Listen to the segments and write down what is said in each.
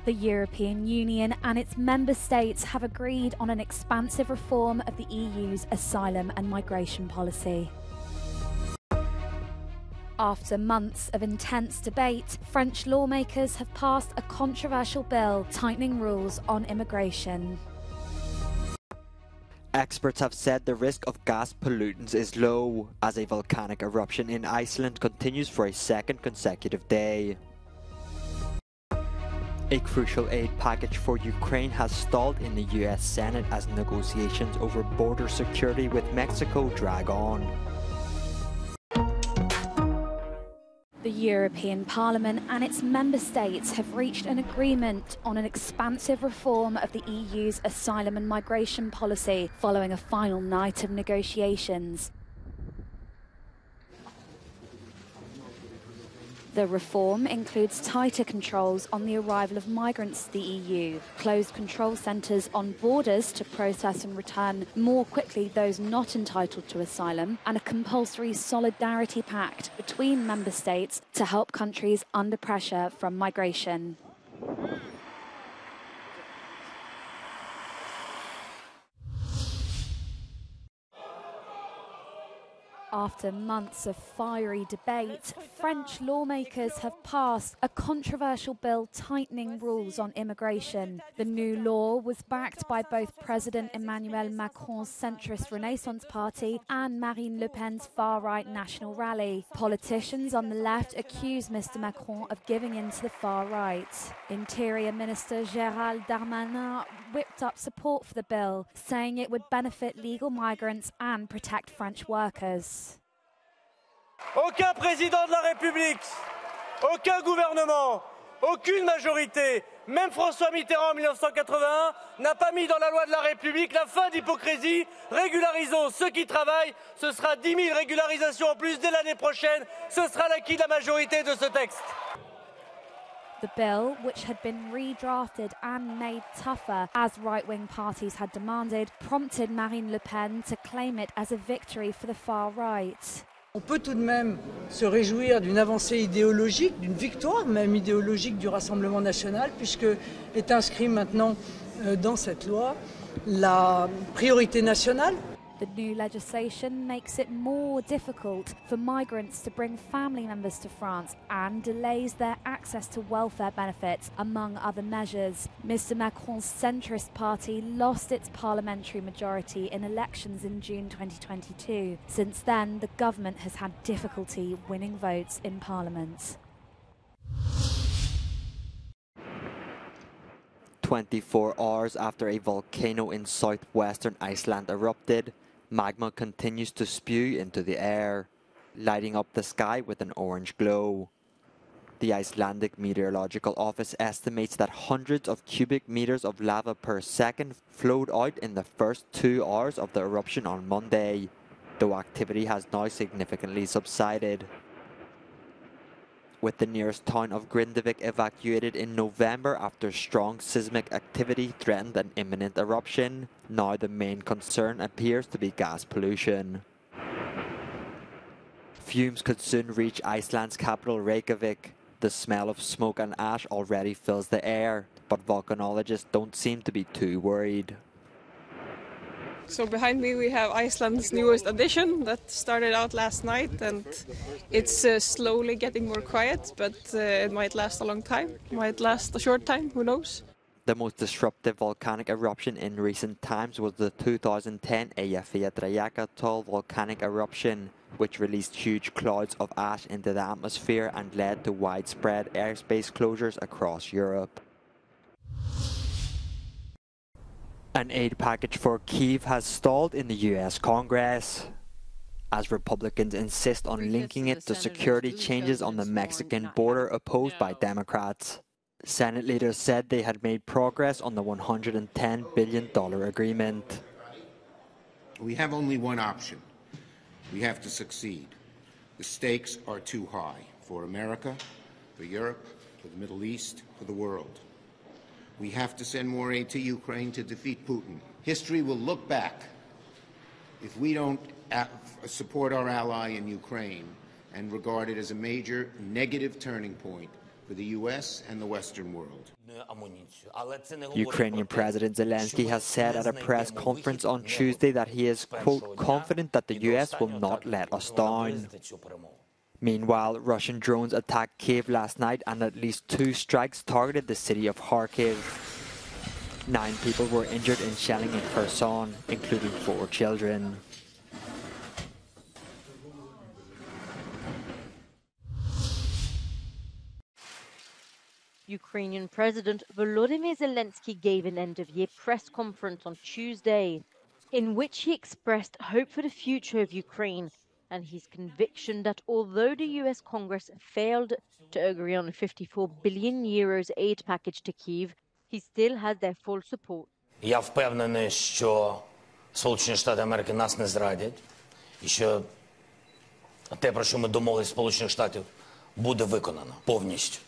The European Union and its member states have agreed on an expansive reform of the EU's asylum and migration policy. After months of intense debate, French lawmakers have passed a controversial bill tightening rules on immigration. Experts have said the risk of gas pollutants is low as a volcanic eruption in Iceland continues for a second consecutive day. A crucial aid package for Ukraine has stalled in the US Senate as negotiations over border security with Mexico drag on. The European Parliament and its member states have reached an agreement on an expansive reform of the EU's asylum and migration policy following a final night of negotiations. The reform includes tighter controls on the arrival of migrants to the EU, closed control centres on borders to process and return more quickly those not entitled to asylum, and a compulsory solidarity pact between member states to help countries under pressure from migration. After months of fiery debate, French lawmakers have passed a controversial bill tightening rules on immigration. The new law was backed by both President Emmanuel Macron's centrist Renaissance Party and Marine Le Pen's far-right National Rally. Politicians on the left accuse Mr Macron of giving in to the far right. Interior Minister Gérald Darmanin whipped up support for the bill, saying it would benefit legal migrants and protect French workers. Aucun président de la République, aucun gouvernement, aucune majorité, même François Mitterrand en 1981, n'a pas mis dans la loi de la République la fin d'hypocrisie. Régularisons ceux qui travaillent, ce sera 10 000 régularisations en plus dès l'année prochaine, ce sera l'acquis de la majorité de ce texte. The bill, which had been redrafted and made tougher as right-wing parties had demanded, prompted Marine Le Pen to claim it as a victory for the far right. On peut tout de même se réjouir d'une avancée idéologique, d'une victoire même idéologique du Rassemblement national, puisque est inscrit maintenant dans cette loi la priorité nationale. The new legislation makes it more difficult for migrants to bring family members to France and delays their access to welfare benefits, among other measures. Mr Macron's centrist party lost its parliamentary majority in elections in June 2022. Since then, the government has had difficulty winning votes in parliament. 24 hours after a volcano in southwestern Iceland erupted, magma continues to spew into the air, lighting up the sky with an orange glow. The Icelandic Meteorological Office estimates that hundreds of cubic meters of lava per second flowed out in the first 2 hours of the eruption on Monday, though activity has now significantly subsided. With the nearest town of Grindavik evacuated in November after strong seismic activity threatened an imminent eruption, now the main concern appears to be gas pollution. Fumes could soon reach Iceland's capital Reykjavik. The smell of smoke and ash already fills the air, but volcanologists don't seem to be too worried. So behind me we have Iceland's newest addition that started out last night, and it's slowly getting more quiet, but it might last a long time, might last a short time, who knows. The most disruptive volcanic eruption in recent times was the 2010 Eyjafjallajökull volcanic eruption, which released huge clouds of ash into the atmosphere and led to widespread airspace closures across Europe. An aid package for Kyiv has stalled in the US Congress, as Republicans insist on linking it to security changes on the Mexican border opposed by Democrats. Senate leaders said they had made progress on the $110 billion agreement. We have only one option. We have to succeed. The stakes are too high for America, for Europe, for the Middle East, for the world. We have to send more aid to Ukraine to defeat Putin. History will look back if we don't support our ally in Ukraine and regard it as a major negative turning point for the US and the Western world. Ukrainian President Zelensky has said at a press conference on Tuesday that he is, quote, confident that the US will not let us down. Meanwhile, Russian drones attacked Kiev last night and at least 2 strikes targeted the city of Kharkiv. 9 people were injured in shelling in Kherson, including 4 children. Ukrainian President Volodymyr Zelensky gave an end-of-year press conference on Tuesday, in which he expressed hope for the future of Ukraine and his conviction that although the US Congress failed to agree on a 54 billion euros aid package to Kyiv, he still has their full support. Я впевнений, що Сполучені Штати Америки нас не зрадять, і що те, про що ми домовились Сполучених Штатів, буде виконано повністю.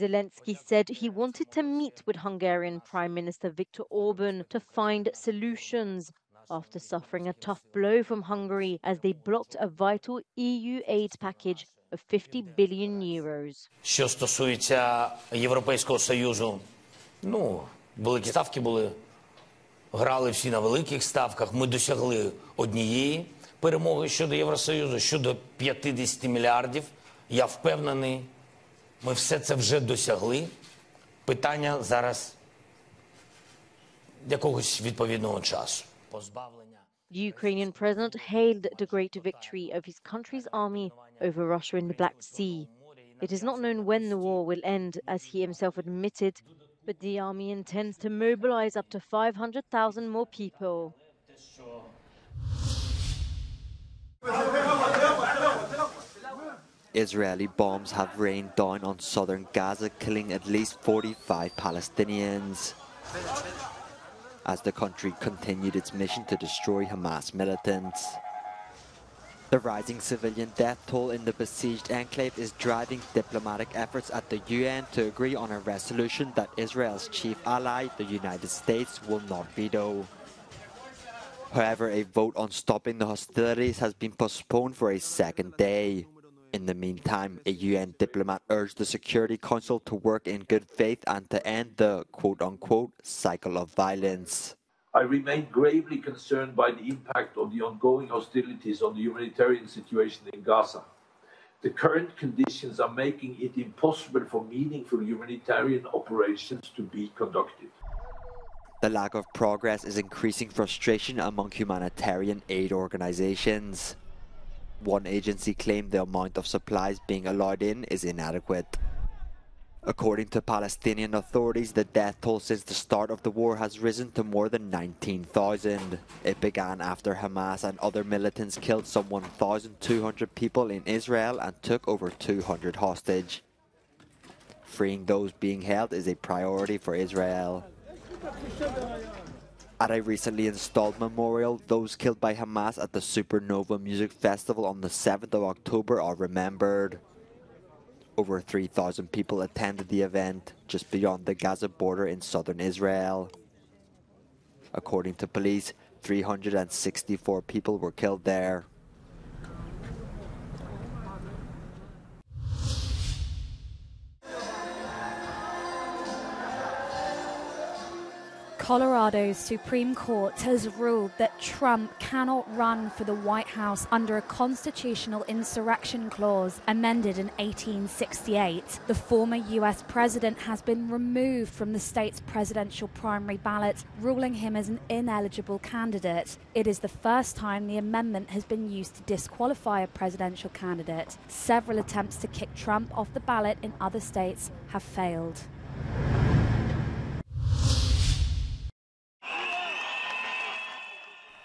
Zelensky said he wanted to meet with Hungarian Prime Minister Viktor Orban to find solutions after suffering a tough blow from Hungary as they blocked a vital EU aid package of 50 billion euros. Що стосується Європейського Союзу, великі ставки були, грали всі на великих ставках. Ми досягли однієї перемоги щодо Євросоюзу, щодо 50 мільярдів. Я впевнений, ми все це вже досягли. Питання зараз якогось відповідного часу. Позбавлення. The Ukrainian president hailed the great victory of his country's army over Russia in the Black Sea. It is not known when the war will end, as he himself admitted, but the army intends to mobilize up to 500,000 more people. Israeli bombs have rained down on southern Gaza, killing at least 45 Palestinians, as the country continued its mission to destroy Hamas militants. The rising civilian death toll in the besieged enclave is driving diplomatic efforts at the UN to agree on a resolution that Israel's chief ally, the United States, will not veto. However, a vote on stopping the hostilities has been postponed for a second day. In the meantime, a UN diplomat urged the Security Council to work in good faith and to end the quote-unquote cycle of violence. I remain gravely concerned by the impact of the ongoing hostilities on the humanitarian situation in Gaza. The current conditions are making it impossible for meaningful humanitarian operations to be conducted. The lack of progress is increasing frustration among humanitarian aid organizations. One agency claimed the amount of supplies being allowed in is inadequate. According to Palestinian authorities, the death toll since the start of the war has risen to more than 19,000. It began after Hamas and other militants killed some 1,200 people in Israel and took over 200 hostage. Freeing those being held is a priority for Israel. At a recently installed memorial, those killed by Hamas at the Supernova Music Festival on the 7th of October are remembered. Over 3,000 people attended the event just beyond the Gaza border in southern Israel. According to police, 364 people were killed there. Colorado's Supreme Court has ruled that Trump cannot run for the White House under a constitutional insurrection clause amended in 1868. The former US president has been removed from the state's presidential primary ballot, ruling him as an ineligible candidate. It is the first time the amendment has been used to disqualify a presidential candidate. Several attempts to kick Trump off the ballot in other states have failed.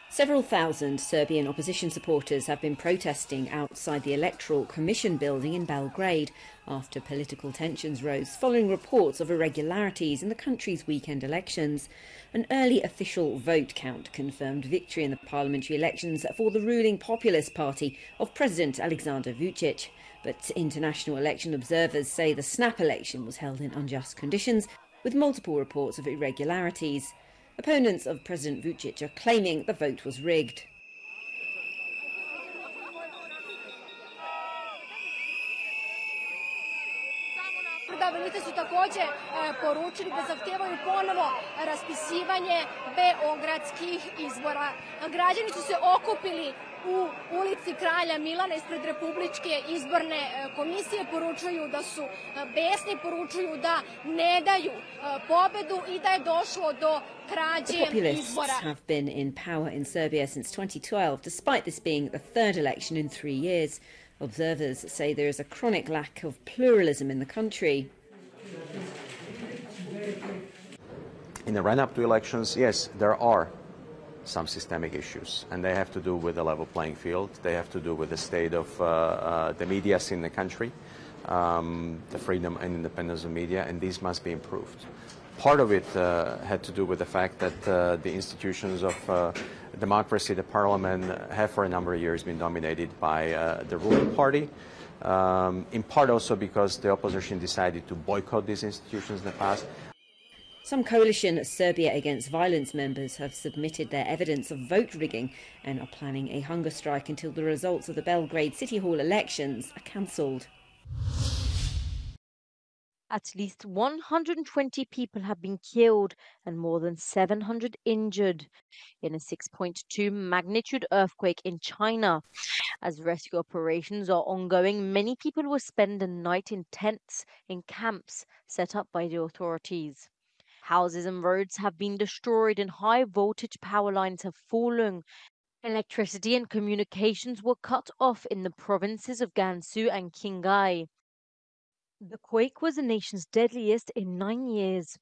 Several thousand Serbian opposition supporters have been protesting outside the Electoral Commission building in Belgrade after political tensions rose following reports of irregularities in the country's weekend elections. An early official vote count confirmed victory in the parliamentary elections for the ruling Populist Party of President Aleksandar Vučić. But international election observers say the snap election was held in unjust conditions, with multiple reports of irregularities. Opponents of President Vučić are claiming the vote was rigged. su takođe poručili da zahtevaju ponovo raspisivanje beogradskih izbora. Građani su se okupili u ulici Kralja Milana ispred Republičke izborne komisije, poručuju da su besni, poručuju da ne daju pobedu i da je došlo do krađe izbora. The populists have been in power in Serbia since 2012, despite this being the third election in 3 years. Observers say there is a chronic lack of pluralism in the country. In the run-up to elections, yes, there are some systemic issues, and they have to do with the level playing field. They have to do with the state of the media in the country, the freedom and independence of media, and these must be improved. Part of it had to do with the fact that the institutions of democracy, the parliament, have for a number of years been dominated by the ruling party, in part also because the opposition decided to boycott these institutions in the past. Some coalition Serbia Against Violence members have submitted their evidence of vote rigging and are planning a hunger strike until the results of the Belgrade City Hall elections are cancelled. At least 120 people have been killed and more than 700 injured in a 6.2 magnitude earthquake in China. As rescue operations are ongoing, many people will spend the night in tents in camps set up by the authorities. Houses and roads have been destroyed and high voltage power lines have fallen. Electricity and communications were cut off in the provinces of Gansu and Qinghai. The quake was the nation's deadliest in 9 years.